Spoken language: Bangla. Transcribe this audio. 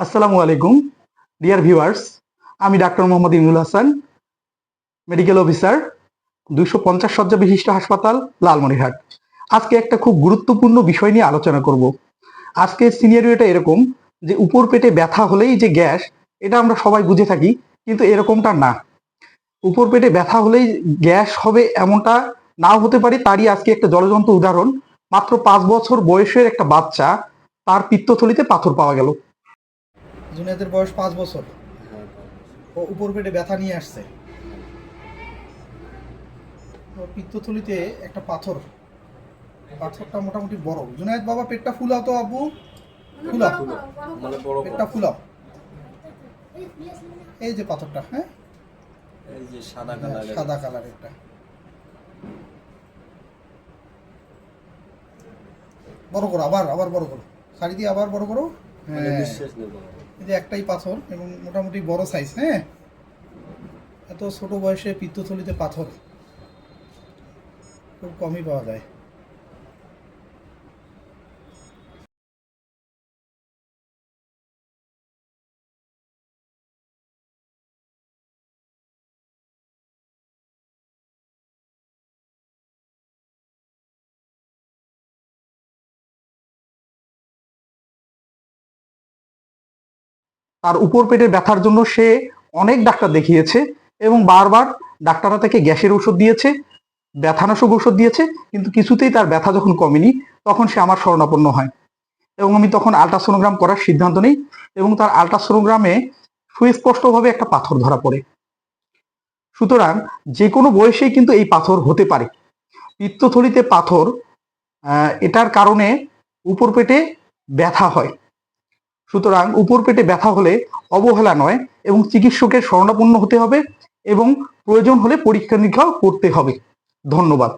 আসসালামু আলাইকুম ডিয়ার ভিউয়ার্স। আমি doctor Mohammad Imrul Hasan, medical officer, 250 শয্যা বিশিষ্ট হাসপাতাল, লালমনিরহাট। আজকে একটা খুব গুরুত্বপূর্ণ বিষয় নিয়ে আলোচনা করব। আজকের সিনারিওটা এরকম যে উপর পেটে ব্যথা হলেই যে গ্যাস, এটা আমরা সবাই বুঝে থাকি, কিন্তু এরকমটা না। উপর পেটে ব্যথা হলেই গ্যাস হবে এমনটা নাও হতে পারে। তারই আজকে একটা জ্বলজ্বন্ত উদাহরণ। মাত্র 5 বছর বয়সের একটা বাচ্চা, তার পিত্তথলিতে পাথর পাওয়া গেল। জুনায়েদের বয়স 5 বছর। ও উপর পেটে ব্যথা নিয়ে আসছে। ওর পিত্তথলিতে একটা পাথরটা মোটামুটি বড়। জুনায়েদ বাবা, পেটটা ফুলাও তো আব্বু, ফুলাও, পেটটা ফুলাও। এই যে পাথরটা, হ্যাঁ, এই যে সাদা কালারেরটা বড় করো, আবার বড় করো, শাড়ি দিয়ে আবার বড় করো। হ্যাঁ, এই যে একটাই পাথর এবং মোটামুটি বড় সাইজ। হ্যাঁ, এত ছোট বয়সে পিত্তথলিতে পাথর খুব কমই পাওয়া যায়। তার উপর পেটের ব্যথার জন্য সে অনেক ডাক্তার দেখিয়েছে এবং বারবার ডাক্তাররা তাকে গ্যাসের ওষুধ দিয়েছে, ব্যথানাশক ওষুধ দিয়েছে, কিন্তু কিছুতেই তার ব্যথা যখন কমেনি, তখন সে আমার শরণাপন্ন হয় এবং আমি তখন আল্ট্রাসোনোগ্রাম করার সিদ্ধান্ত নিই এবং তার আল্ট্রাসোনোগ্রামে সুস্পষ্টভাবে একটা পাথর ধরা পড়ে। সুতরাং যে কোনো বয়সেই কিন্তু এই পাথর হতে পারে। পিত্তথলিতে পাথর, এটার কারণে উপর পেটে ব্যথা হয়। সুতরাং উপর পেটে ব্যথা হলে অবহেলা নয় এবং চিকিৎসকের শরণাপন্ন হতে হবে এবং প্রয়োজন হলে পরীক্ষা নিরীক্ষা করতে হবে। ধন্যবাদ।